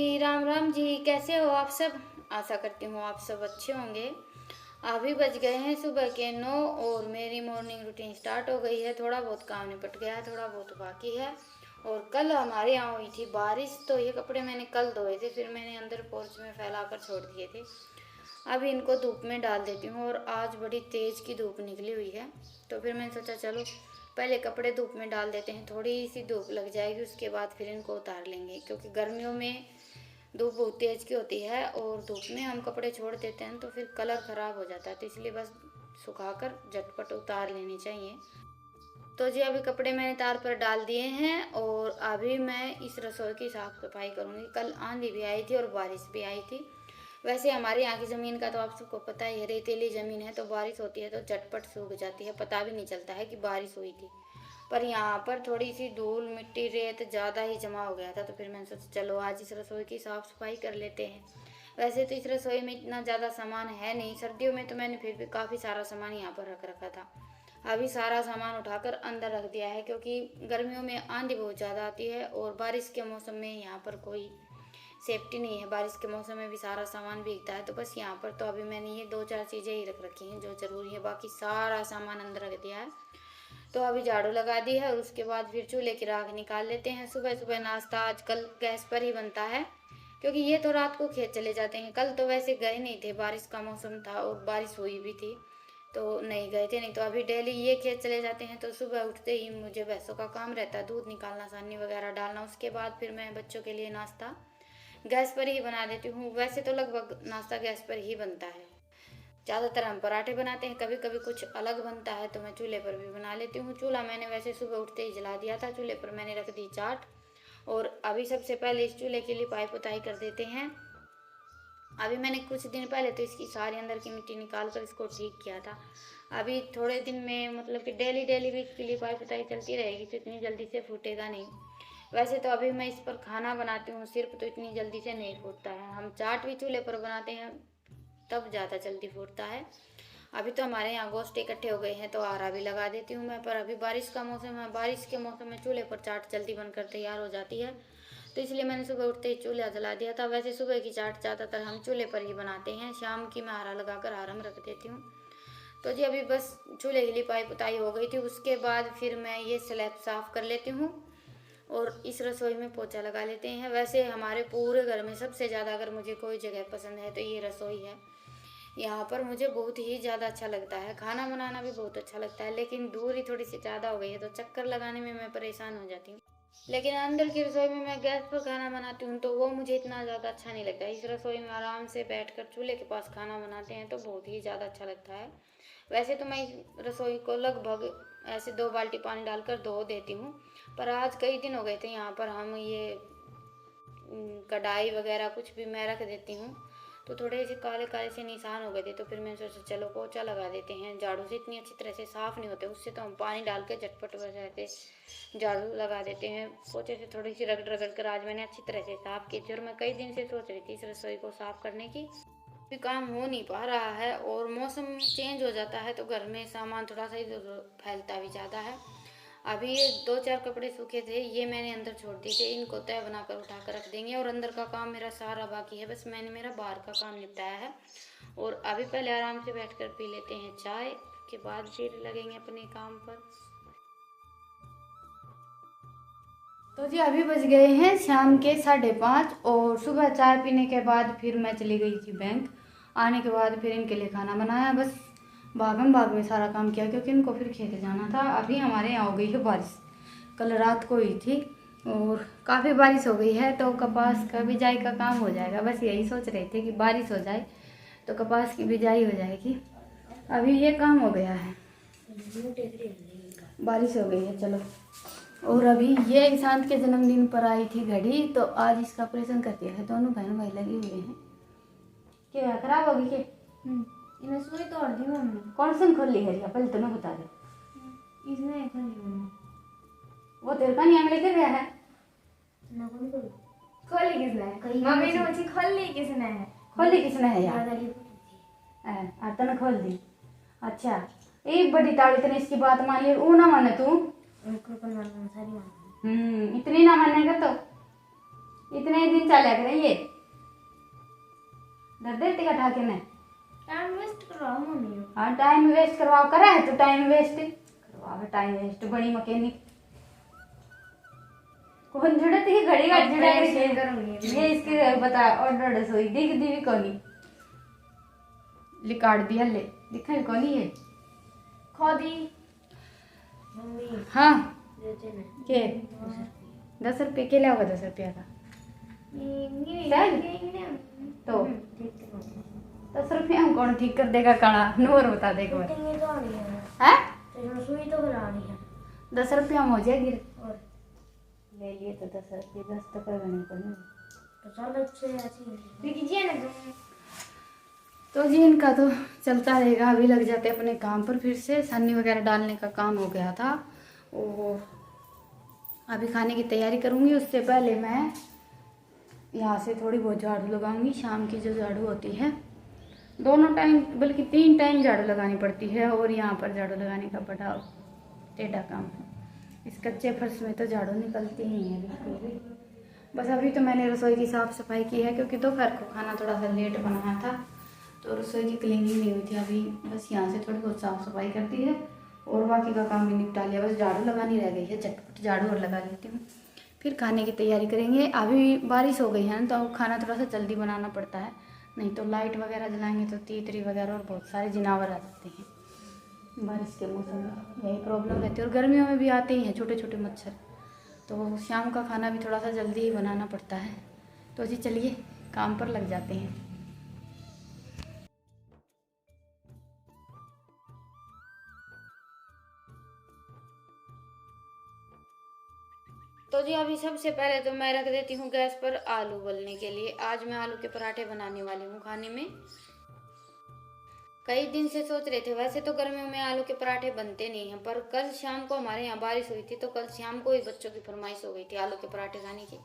जी, राम राम जी। कैसे हो आप सब? आशा करती हूँ आप सब अच्छे होंगे। अभी बज गए हैं सुबह के 9 और मेरी मॉर्निंग रूटीन स्टार्ट हो गई है। थोड़ा बहुत काम निपट गया है, थोड़ा बहुत बाकी है। और कल हमारे यहाँ हुई थी बारिश, तो ये कपड़े मैंने कल धोए थे, फिर मैंने अंदर पोर्च में फैला कर छोड़ दिए थे। अभी इनको धूप में डाल देती हूँ और आज बड़ी तेज़ की धूप निकली हुई है, तो फिर मैंने सोचा चलो पहले कपड़े धूप में डाल देते हैं, थोड़ी सी धूप लग जाएगी, उसके बाद फिर इनको उतार लेंगे। क्योंकि गर्मियों में धूप बहुत तेज़ की होती है और धूप में हम कपड़े छोड़ देते हैं तो फिर कलर ख़राब हो जाता है, तो इसलिए बस सुखाकर झटपट उतार लेनी चाहिए। तो जी अभी कपड़े मैंने तार पर डाल दिए हैं और अभी मैं इस रसोई की साफ़ सफाई करूँगी। कल आंधी भी आई थी और बारिश भी आई थी। वैसे हमारे यहाँ की ज़मीन का तो आप सबको पता ही है, रेतीली ज़मीन है, तो बारिश होती है तो झटपट सूख जाती है, पता भी नहीं चलता है कि बारिश हुई थी। पर यहाँ पर थोड़ी सी धूल मिट्टी रेत ज़्यादा ही जमा हो गया था, तो फिर मैंने सोचा चलो आज इस रसोई की साफ़ सफाई कर लेते हैं। वैसे तो इस रसोई में इतना ज़्यादा सामान है नहीं, सर्दियों में तो मैंने फिर भी काफ़ी सारा सामान यहाँ पर रख रखा था। अभी सारा सामान उठाकर अंदर रख दिया है, क्योंकि गर्मियों में आंधी बहुत ज़्यादा आती है और बारिश के मौसम में यहाँ पर कोई सेफ्टी नहीं है। बारिश के मौसम में भी सारा सामान भीगता है, तो बस यहाँ पर तो अभी मैंने ये 2-4 चीज़ें ही रख रखी हैं जो ज़रूरी है, बाकी सारा सामान अंदर रख दिया है। तो अभी झाड़ू लगा दी है और उसके बाद फिर चूल्हे की राख निकाल लेते हैं। सुबह सुबह नाश्ता आजकल गैस पर ही बनता है, क्योंकि ये तो रात को खेत चले जाते हैं। कल तो वैसे गए नहीं थे, बारिश का मौसम था और बारिश हुई भी थी, तो नहीं गए थे। नहीं तो अभी डेली ये खेत चले जाते हैं, तो सुबह उठते ही मुझे भैंसों का काम रहता है, दूध निकालना, सानी वगैरह डालना। उसके बाद फिर मैं बच्चों के लिए नाश्ता गैस पर ही बना देती हूँ। वैसे तो लगभग नाश्ता गैस पर ही बनता है। ज़्यादातर हम पराठे बनाते हैं, कभी कभी कुछ अलग बनता है तो मैं चूल्हे पर भी बना लेती हूँ। चूल्हा मैंने वैसे सुबह उठते ही जला दिया था, चूल्हे पर मैंने रख दी चाट। और अभी सबसे पहले इस चूल्हे की लिपाई पुताई कर देते हैं। अभी मैंने कुछ दिन पहले तो इसकी सारी अंदर की मिट्टी निकाल कर इसको ठीक किया था। अभी थोड़े दिन में मतलब कि डेली डेली भी इसकी लिपाई पुताई चलती रहेगी, तो इतनी जल्दी से फूटेगा नहीं। वैसे तो अभी मैं इस पर खाना बनाती हूँ सिर्फ, तो इतनी जल्दी से नहीं फूटता है। हम चाट भी चूल्हे पर बनाते हैं तब ज़्यादा जल्दी फूटता है। अभी तो हमारे यहाँ गोश्त इकट्ठे हो गए हैं तो आरा भी लगा देती हूँ मैं, पर अभी बारिश का मौसम है, बारिश के मौसम में चूल्हे पर चाट जल्दी बनकर तैयार हो जाती है, तो इसलिए मैंने सुबह उठते ही चूल्हा जला दिया था। वैसे सुबह की चाट ज़्यादातर हम चूल्हे पर ही बनाते हैं, शाम की मैं आरा लगाकर आराम रख देती हूँ। तो जी अभी बस चूल्हे की लिपाई पुताई हो गई थी, उसके बाद फिर मैं ये स्लैब साफ़ कर लेती हूँ और इस रसोई में पोछा लगा लेते हैं। वैसे हमारे पूरे घर में सबसे ज़्यादा अगर मुझे कोई जगह पसंद है तो ये रसोई है। यहाँ पर मुझे बहुत ही ज़्यादा अच्छा लगता है, खाना बनाना भी बहुत अच्छा लगता है, लेकिन दूरी थोड़ी सी ज़्यादा हो गई है तो चक्कर लगाने में मैं परेशान हो जाती हूँ। लेकिन अंदर की रसोई में मैं गैस पर खाना बनाती हूँ तो वो मुझे इतना ज़्यादा अच्छा नहीं लगता। इस रसोई में आराम से बैठकर चूल्हे के पास खाना बनाते हैं तो बहुत ही ज़्यादा अच्छा लगता है। वैसे तो मैं इस रसोई को लगभग ऐसे 2 बाल्टी पानी डालकर धो देती हूँ, पर आज कई दिन हो गए थे यहाँ पर हम ये कढ़ाई वगैरह कुछ भी मैं रख देती हूँ तो थोड़े से काले काले से निशान हो गए थे, तो फिर मैंने सोचा चलो पोछा लगा देते हैं। झाड़ू से इतनी अच्छी तरह से साफ़ नहीं होते, उससे तो हम पानी डाल के झटपट बजाते झाड़ू लगा देते हैं। पोछे से थोड़ी सी रगड़ रगड़ कर आज मैंने अच्छी तरह से साफ़ की थी और मैं कई दिन से सोच रही थी इस रसोई को साफ़ करने की, भी काम हो नहीं पा रहा है और मौसम चेंज हो जाता है तो घर में सामान थोड़ा सा फैलता भी ज़्यादा है। अभी ये 2-4 कपड़े सूखे थे, ये मैंने अंदर छोड़ दिए थे, इनको तय बनाकर उठा कर रख देंगे और अंदर का काम मेरा सारा बाकी है। बस मैंने मेरा बाहर का काम निपटाया है और अभी पहले आराम से बैठकर पी लेते हैं चाय, उसके बाद फिर लगेंगे अपने काम पर। तो जी अभी बज गए हैं शाम के 5:30 और सुबह चाय पीने के बाद फिर मैं चली गई थी बैंक। आने के बाद फिर इनके लिए खाना बनाया, बस भागम भाग में सारा काम किया क्योंकि इनको फिर खेत जाना था। अभी हमारे यहाँ हो गई है बारिश, कल रात को हुई थी और काफ़ी बारिश हो गई है, तो कपास का बिजाई का काम हो जाएगा। बस यही सोच रहे थे कि बारिश हो जाए तो कपास की बिजाई हो जाएगी। अभी ये काम हो गया है, बारिश हो गई है। चलो, और अभी ये ईशांत के जन्मदिन पर आई थी घड़ी, तो आज इसका ऑपरेशन कर दिया है। दोनों बहन भाई लगे हुए हैं। क्या खराब होगी के? इन्हें सुई तोड़ दी मम्मी। कौन सी खोल ली है रिया? पहले तुम्हें बता दे। इसने खोल ली मम्मी। वो तेरे का नहीं लेकर गया है ना कौन खोली? खोली किसने है? मम्मी ने मुझे खोल ली किसने है? खोली किसने है यार? तने खोल दी। अच्छा, एक बड़ी ताड़ी तने इसकी बात मान ली, वो ना माने तू? उनको कौन मानना, सारी मानना। इतनी ना मानेगा तो इतने ही दिन चले करे ये दर देती का ठाके ने। टाइम वेस्ट करवाओ मम्मी। हाँ टाइम वेस्ट करवाओ, करा है तो टाइम वेस्ट करवाओ, टाइम वेस्ट बड़ी मैकेनिक कौन जुड़त है घड़ी का जुड़ा करूंगी ये इसके बता ऑर्डर सोई दिख दी भी कोनी लिकाड़ दिया ले दिखा कोनी है खोदी मम्मी हाँ देते ना के 10 रुपये के लिया होगा 10 रुपया का तो 10 रुपये हम कौन ठीक कर देगा काड़ा नूर बता देगा है सुई तो बनानी है 10 रुपये हम हो जाएगी और ले लिए तो 10 रुपये 10 तो कर नहीं पड़े तो चलो अच्छे ऐसी कीजिए ना तुम। तो जी इनका तो चलता रहेगा, अभी लग जाते अपने काम पर फिर से सन्नी वगैरह डालने का काम हो गया था। और अभी खाने की तैयारी करूँगी, उससे पहले मैं यहाँ से थोड़ी बहुत झाड़ू लगाऊंगी। शाम की जो झाड़ू होती है दोनों टाइम बल्कि 3 टाइम झाड़ू लगानी पड़ती है और यहाँ पर झाड़ू लगाने का बड़ा टेढ़ा काम है। इस कच्चे फर्श में तो झाड़ू निकलती ही है बिल्कुल भी। बस अभी तो मैंने रसोई की साफ़ सफाई की है क्योंकि दोपहर को खाना थोड़ा सा लेट बनाया था तो रसोई की क्लीनिंग नहीं हुई थी। अभी बस यहाँ से थोड़ी बहुत साफ़ सफाई कर दी है और बाकी का काम भी निपटा लिया, बस झाड़ू लगानी रह गई है। झटपट झाड़ू और लगा लेती हूँ, फिर खाने की तैयारी करेंगे। अभी बारिश हो गई है ना तो खाना थोड़ा सा जल्दी बनाना पड़ता है, नहीं तो लाइट वगैरह जलाएंगे तो तीतरी वगैरह और बहुत सारे जानवर आ जाते हैं बारिश के मौसम में, यही प्रॉब्लम रहती है। और गर्मियों में भी आते ही हैं छोटे छोटे मच्छर, तो शाम का खाना भी थोड़ा सा जल्दी ही बनाना पड़ता है। तो जी चलिए काम पर लग जाते हैं। तो जी अभी सबसे पहले तो मैं रख देती हूँ गैस पर आलू उबलने के लिए। आज मैं आलू के पराठे बनाने वाली हूँ खाने में। कई दिन से सोच रहे थे, वैसे तो गर्मियों में आलू के पराठे बनते नहीं हैं, पर कल शाम को हमारे यहाँ बारिश हुई थी तो कल शाम को ही बच्चों की फरमाइश हो गई थी आलू के पराठे खाने की।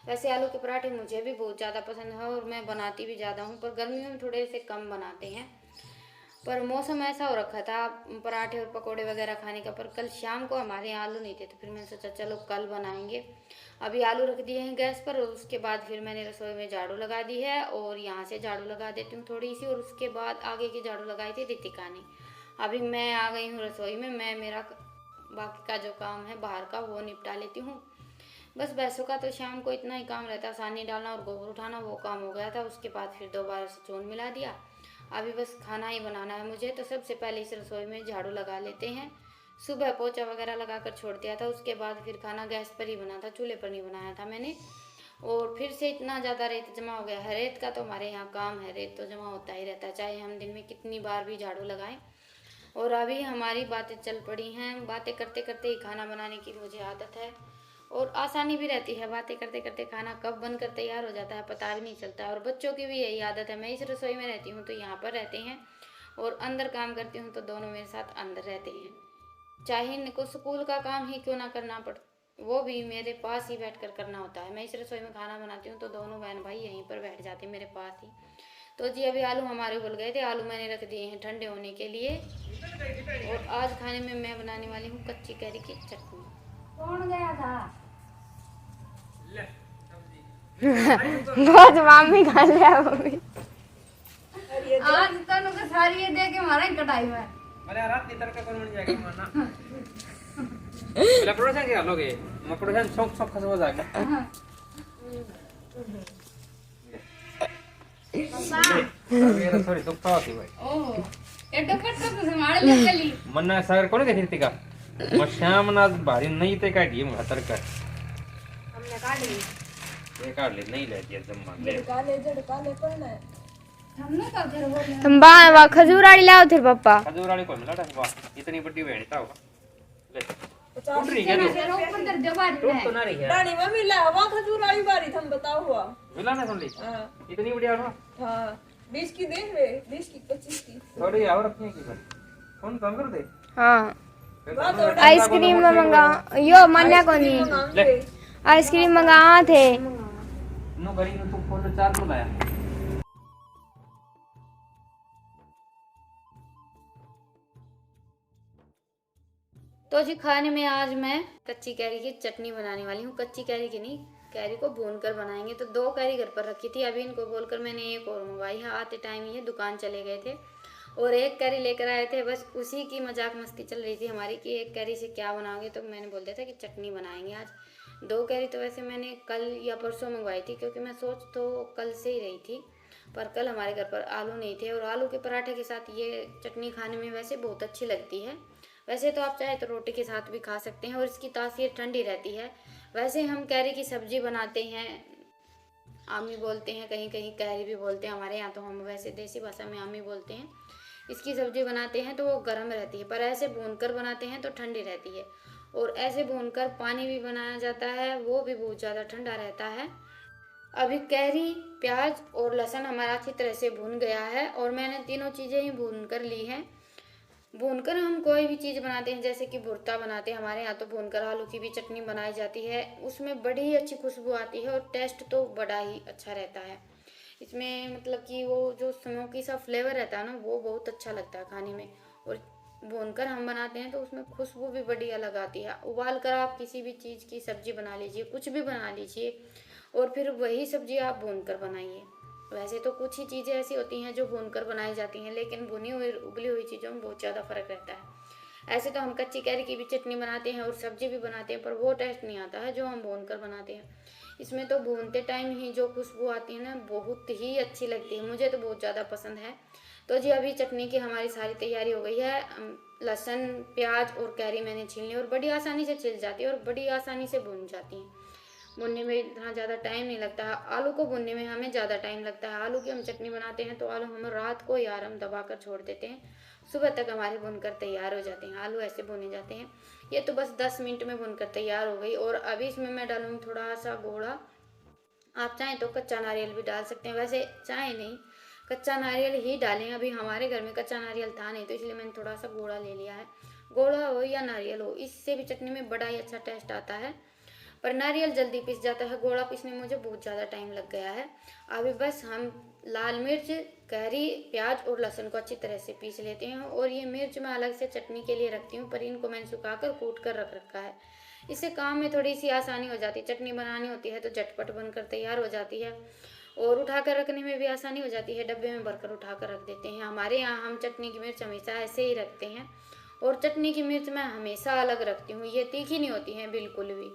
वैसे आलू के पराठे मुझे भी बहुत ज़्यादा पसंद है और मैं बनाती भी ज़्यादा हूँ, पर गर्मियों में थोड़े से कम बनाते हैं। पर मौसम ऐसा हो रखा था पराठे और पकोड़े वगैरह खाने का, पर कल शाम को हमारे यहाँ आलू नहीं थे तो फिर मैंने सोचा चलो कल बनाएंगे। अभी आलू रख दिए हैं गैस पर और उसके बाद फिर मैंने रसोई में झाड़ू लगा दी है और यहाँ से झाड़ू लगा देती हूँ थोड़ी सी, और उसके बाद आगे की झाड़ू लगाई थी रितिका ने। अभी मैं आ गई हूँ रसोई में, मैं मेरा बाकी का जो काम है बाहर का वो निपटा लेती हूँ। बस भैंसों का तो शाम को इतना ही काम रहता है, सानी डालना और गोबर उठाना, वो काम हो गया था। उसके बाद फिर दोबारा से चून मिला दिया। अभी बस खाना ही बनाना है मुझे, तो सबसे पहले इस रसोई में झाड़ू लगा लेते हैं। सुबह पोछा वगैरह लगा कर छोड़ दिया था, उसके बाद फिर खाना गैस पर ही बना था, चूल्हे पर नहीं बनाया था मैंने। और फिर से इतना ज़्यादा रेत जमा हो गया है। रेत का तो हमारे यहाँ काम है, रेत तो जमा होता ही रहता है चाहे हम दिन में कितनी बार भी झाड़ू लगाएं। और अभी हमारी बातें चल पड़ी हैं, बातें करते करते ही खाना बनाने की मुझे आदत है और आसानी भी रहती है। बातें करते करते खाना कब बनकर तैयार हो जाता है पता भी नहीं चलता है। और बच्चों की भी यही आदत है, मैं इस रसोई में रहती हूँ तो यहाँ पर रहते हैं और अंदर काम करती हूँ तो दोनों मेरे साथ अंदर रहते हैं। चाहे इनको स्कूल का काम ही क्यों ना करना पड़, वो भी मेरे पास ही बैठ कर करना होता है। मैं इस रसोई में खाना बनाती हूँ तो दोनों बहन भाई यहीं पर बैठ जाते हैं मेरे पास ही। तो जी अभी आलू हमारे उबल गए थे, आलू मैंने रख दिए हैं ठंडे होने के लिए। और आज खाने में मैं बनाने वाली हूँ कच्ची कैरी की चटनी। कौन गया था? बहुत मामी खा लिया मम्मी। आज तनु के सारी ये दे के मारा कटाई में अरे रात की तरह कौन बन जाएगा माना पहले प्रोडक्शन क्या लोगे मैं प्रोडक्शन सब खत्म हो जाएगा मेरा सॉरी दुख पाओ थी भाई ओह ये टपट तो संभाल ले चली मन्ना सागर कौन कहती थी का मैं शाम ना भारी नहीं ते काट दिए खतर कर हमने काट ली। ये काट ले नहीं ले दिया जम्मा ले झड़का ले पड़ना है। हमने का घर बोल तुम बा खजूर वाली लाओ थे पापा। खजूर वाले को मिला था वाह इतनी बड़ी बहन था ले पचास टूट रही है तू तेरा ऊपर दर दबा टूट तो ना रही है रानी मम्मी ला हवा खजूर वाली बारी थम बताओ हुआ। मिला ना सुन ली हाँ इतनी बढ़िया ना हाँ 20 की दे वे 20 की 25 की। थोड़ी और रखने की सर कौन कम कर दे हाँ आइसक्रीम में मंगा यो मान्या को नहीं आइसक्रीम मंगा थे। नो गरी में तू फोन चार को लाया तो जी खाने में आज मैं कच्ची कैरी की चटनी बनाने वाली हूँ। कच्ची कैरी की नहीं, कैरी को भून कर बनाएंगे। तो 2 कैरी घर पर रखी थी, अभी इनको बोलकर मैंने एक और मंगवाई है। आते टाइम ये दुकान चले गए थे और 1 कैरी लेकर आए थे। बस उसी की मजाक मस्ती चल रही थी हमारी कि 1 कैरी से क्या बनाओगे, तो मैंने बोल दिया था कि चटनी बनाएंगे आज। 2 कैरी तो वैसे मैंने कल या परसों मंगवाई थी, क्योंकि मैं सोच तो कल से ही रही थी, पर कल हमारे घर पर आलू नहीं थे। और आलू के पराठे के साथ ये चटनी खाने में वैसे बहुत अच्छी लगती है। वैसे तो आप चाहे तो रोटी के साथ भी खा सकते हैं और इसकी तासीर ठंडी रहती है। वैसे हम कैरी की सब्जी बनाते हैं, आमी बोलते हैं, कहीं कहीं कैरी भी बोलते हैं, हमारे यहाँ तो हम वैसे देसी भाषा में आमी बोलते हैं। इसकी सब्जी बनाते हैं तो वो गर्म रहती है, पर ऐसे भूनकर बनाते हैं तो ठंडी रहती है। और ऐसे भूनकर पानी भी बनाया जाता है, वो भी बहुत ज़्यादा ठंडा रहता है। अभी कैरी, प्याज और लहसुन हमारा अच्छी तरह से भून गया है और मैंने तीनों चीज़ें ही भून कर ली हैं। भूनकर हम कोई भी चीज़ बनाते हैं, जैसे कि भुर्ता बनाते हैं, हमारे यहाँ तो भूनकर आलू की भी चटनी बनाई जाती है, उसमें बड़ी ही अच्छी खुशबू आती है और टेस्ट तो बड़ा ही अच्छा रहता है। इसमें मतलब कि वो जो स्मोकी सा फ्लेवर रहता है ना, वो बहुत अच्छा लगता है खाने में। और भूनकर हम बनाते हैं तो उसमें खुशबू भी बड़ी अलग आती है। उबाल कर आप किसी भी चीज़ की सब्जी बना लीजिए, कुछ भी बना लीजिए, और फिर वही सब्जी आप भूनकर बनाइए। वैसे तो कुछ ही चीज़ें ऐसी होती हैं जो भूनकर बनाई जाती हैं, लेकिन भुनी हुई उबली हुई चीज़ों में बहुत ज़्यादा फ़र्क रहता है। ऐसे तो हम कच्ची कैरी की भी चटनी बनाते हैं और सब्जी भी बनाते हैं, पर वो टेस्ट नहीं आता है जो हम भूनकर बनाते हैं। इसमें तो भूनते टाइम ही जो खुशबू आती है ना, बहुत ही अच्छी लगती है, मुझे तो बहुत ज़्यादा पसंद है। तो जी अभी चटनी की हमारी सारी तैयारी हो गई है। लहसुन, प्याज और कैरी मैंने छील ली और बड़ी आसानी से छिल जाती है और बड़ी आसानी से भून जाती हैं। भुनने में इतना ज़्यादा टाइम नहीं लगता है। आलू को भुनने में हमें ज़्यादा टाइम लगता है। आलू की हम चटनी बनाते हैं तो आलू हम रात को या हम दबा कर छोड़ देते हैं, सुबह तक हमारे भुनकर तैयार हो जाते हैं। आलू ऐसे भुने जाते हैं। ये तो बस 10 मिनट में भुनकर तैयार हो गई। और अभी इसमें मैं डालूँगी थोड़ा सा घोड़ा। आप चाहें तो कच्चा नारियल भी डाल सकते हैं, वैसे चाहे नहीं कच्चा नारियल ही डालें। अभी हमारे घर में कच्चा नारियल था नहीं, तो इसलिए मैंने थोड़ा सा घोड़ा ले लिया है। घोड़ा हो या नारियल हो, इससे भी चटनी में बड़ा ही अच्छा टेस्ट आता है, पर नारियल जल्दी पिस जाता है, घोड़ा पिसने में मुझे बहुत ज़्यादा टाइम लग गया है। अभी बस हम लाल मिर्च, कैरी, प्याज और लहसुन को अच्छी तरह से पीस लेते हैं। और ये मिर्च मैं अलग से चटनी के लिए रखती हूँ, पर इनको मैंने सुखाकर कूट कर रख रखा है। इससे काम में थोड़ी सी आसानी हो जाती है। चटनी बनानी होती है तो झटपट बनकर तैयार हो जाती है और उठाकर रखने में भी आसानी हो जाती है। डब्बे में भरकर उठाकर रख देते हैं। हमारे यहाँ हम चटनी की मिर्च हमेशा ऐसे ही रखते हैं और चटनी की मिर्च मैं हमेशा अलग रखती हूँ। ये तीखी नहीं होती हैं बिल्कुल भी,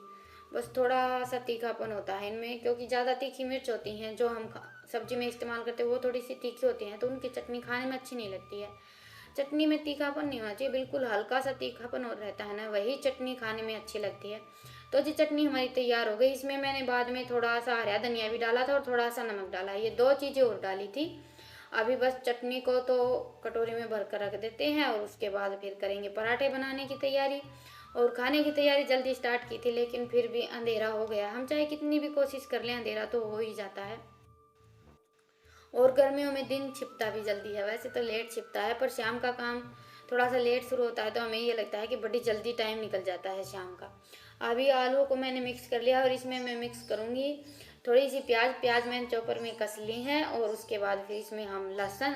बस थोड़ा सा तीखापन होता है इनमें, क्योंकि ज़्यादा तीखी मिर्च होती हैं जो हम सब्जी में इस्तेमाल करते हैं वो थोड़ी सी तीखी होती हैं, तो उनकी चटनी खाने में अच्छी नहीं लगती है। चटनी में तीखापन नहीं होना चाहिए, बिल्कुल हल्का सा तीखापन और रहता है ना, वही चटनी खाने में अच्छी लगती है। तो जी चटनी हमारी तैयार हो गई। इसमें मैंने बाद में थोड़ा सा हरा धनिया भी डाला था और थोड़ा सा नमक डाला, ये 2 चीज़ें और डाली थी। अभी बस चटनी को तो कटोरी में भर कर रख देते हैं और उसके बाद फिर करेंगे पराठे बनाने की तैयारी। और खाने की तैयारी जल्दी स्टार्ट की थी, लेकिन फिर भी अंधेरा हो गया। हम चाहे कितनी भी कोशिश कर लें, अंधेरा तो हो ही जाता है। और गर्मियों में दिन छिपता भी जल्दी है, वैसे तो लेट छिपता है, पर शाम का काम थोड़ा सा लेट शुरू होता है तो हमें ये लगता है कि बड़ी जल्दी टाइम निकल जाता है शाम का। अभी आलू को मैंने मिक्स कर लिया और इसमें मैं मिक्स करूँगी थोड़ी सी प्याज मैंने चॉपर में कस ली है। और उसके बाद फिर इसमें हम लहसुन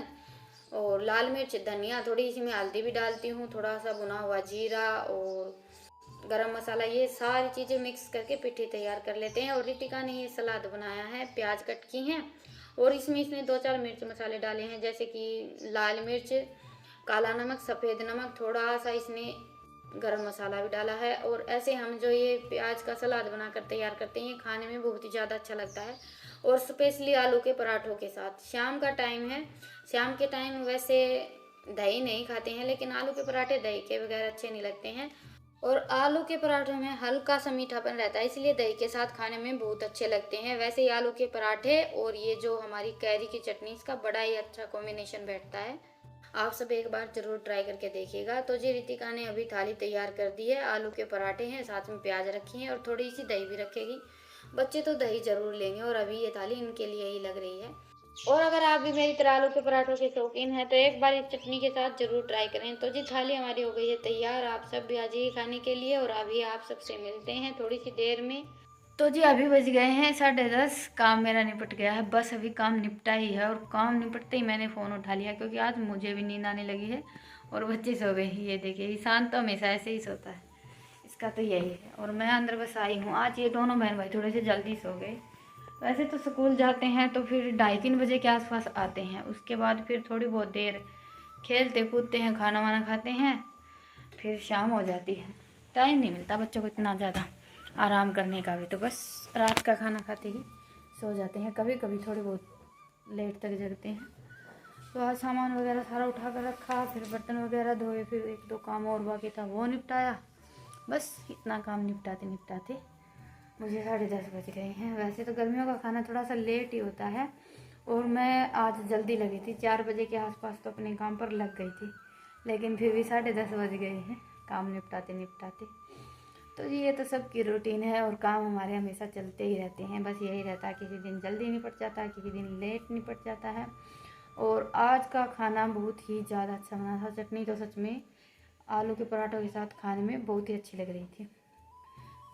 और लाल मिर्च, धनिया, थोड़ी सी मैं हल्दी भी डालती हूँ, थोड़ा सा भुना हुआ जीरा और गरम मसाला, ये सारी चीज़ें मिक्स करके पिट्ठी तैयार कर लेते हैं। और रितिका ने ये सलाद बनाया है, प्याज कट की हैं और इसमें इसने 2-4 मिर्च मसाले डाले हैं, जैसे कि लाल मिर्च, काला नमक, सफ़ेद नमक, थोड़ा सा इसने गरम मसाला भी डाला है। और ऐसे हम जो ये प्याज का सलाद बनाकर तैयार करते हैं, ये खाने में बहुत ही ज़्यादा अच्छा लगता है और स्पेशली आलू के पराठों के साथ। शाम का टाइम है, शाम के टाइम वैसे दही नहीं खाते हैं, लेकिन आलू के पराठे दही के बगैर अच्छे नहीं लगते हैं। और आलू के पराठे में हल्का सा मीठापन रहता है, इसलिए दही के साथ खाने में बहुत अच्छे लगते हैं। वैसे ही आलू के पराठे और ये जो हमारी कैरी की चटनी, इसका बड़ा ही अच्छा कॉम्बिनेशन बैठता है। आप सब एक बार ज़रूर ट्राई करके देखिएगा। तो जी रितिका ने अभी थाली तैयार कर दी है, आलू के पराठे हैं, साथ में प्याज रखी हैं और थोड़ी सी दही भी रखेगी। बच्चे तो दही ज़रूर लेंगे और अभी ये थाली इनके लिए ही लग रही है। और अगर आप भी मेरी तरह आलू के पराठों के शौकीन हैं तो एक बार इस चटनी के साथ ज़रूर ट्राई करें। तो जी थाली हमारी हो गई है तैयार, आप सब भी आ जाइए खाने के लिए। और अभी आप सबसे मिलते हैं थोड़ी सी देर में। तो जी अभी बज गए हैं 10:30, काम मेरा निपट गया है, बस अभी काम निपटा ही है। और काम निपटते ही मैंने फ़ोन उठा लिया, क्योंकि आज मुझे भी नींद आने लगी है और बच्चे सो गए। ये देखिए, ईशान तो हमेशा ऐसे ही सोता है, इसका तो यही है। और मैं अंदर बस आई हूँ। आज ये दोनों बहन भाई थोड़े से जल्दी सो गए। वैसे तो स्कूल जाते हैं तो फिर 2:30-3 बजे के आसपास आते हैं। उसके बाद फिर थोड़ी बहुत देर खेलते कूदते हैं, खाना वाना खाते हैं, फिर शाम हो जाती है। टाइम नहीं मिलता बच्चों को इतना ज़्यादा आराम करने का भी, तो बस रात का खाना खाते ही सो जाते हैं। कभी कभी थोड़ी बहुत लेट तक जगते हैं। तो आज सामान वगैरह सारा उठा कर रखा, फिर बर्तन वगैरह धोए, फिर 1-2 काम और बाकी था वो निपटाया। बस इतना काम निपटाते निपटाते मुझे 10:30 बज गए हैं। वैसे तो गर्मियों का खाना थोड़ा सा लेट ही होता है और मैं आज जल्दी लगी थी, 4 बजे के आसपास तो अपने काम पर लग गई थी, लेकिन फिर भी 10:30 बज गए हैं काम निपटाते निपटाते। तो ये तो सबकी रूटीन है और काम हमारे हमेशा चलते ही रहते हैं। बस यही रहता है, किसी दिन जल्दी निपट जाता है, किसी दिन लेट निपट जाता है। और आज का खाना बहुत ही ज़्यादा अच्छा बना था। चटनी तो सच में आलू के पराठों के साथ खाने में बहुत ही अच्छी लग रही थी।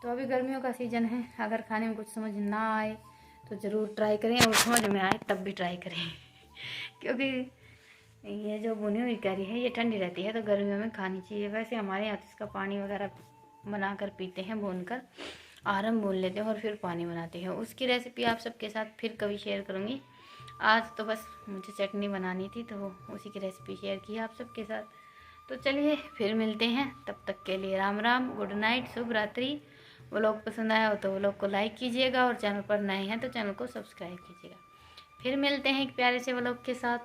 तो अभी गर्मियों का सीज़न है, अगर खाने में कुछ समझ ना आए तो ज़रूर ट्राई करें, और समझ में आए तब भी ट्राई करें क्योंकि ये जो भुनी हुई करी है ये ठंडी रहती है तो गर्मियों में खानी चाहिए। वैसे हमारे यहाँ इसका पानी वगैरह बना कर पीते हैं, भूनकर आरम भून लेते हैं और फिर पानी बनाते हैं। उसकी रेसिपी आप सबके साथ फिर कभी शेयर करूँगी। आज तो बस मुझे चटनी बनानी थी तो उसी की रेसिपी शेयर की आप सबके साथ। तो चलिए फिर मिलते हैं, तब तक के लिए राम राम, गुड नाइट, शुभ रात्रि। व्लॉग पसंद आया हो तो व्लॉग को लाइक कीजिएगा और चैनल पर नए हैं तो चैनल को सब्सक्राइब कीजिएगा। फिर मिलते हैं एक प्यारे से व्लॉग के साथ।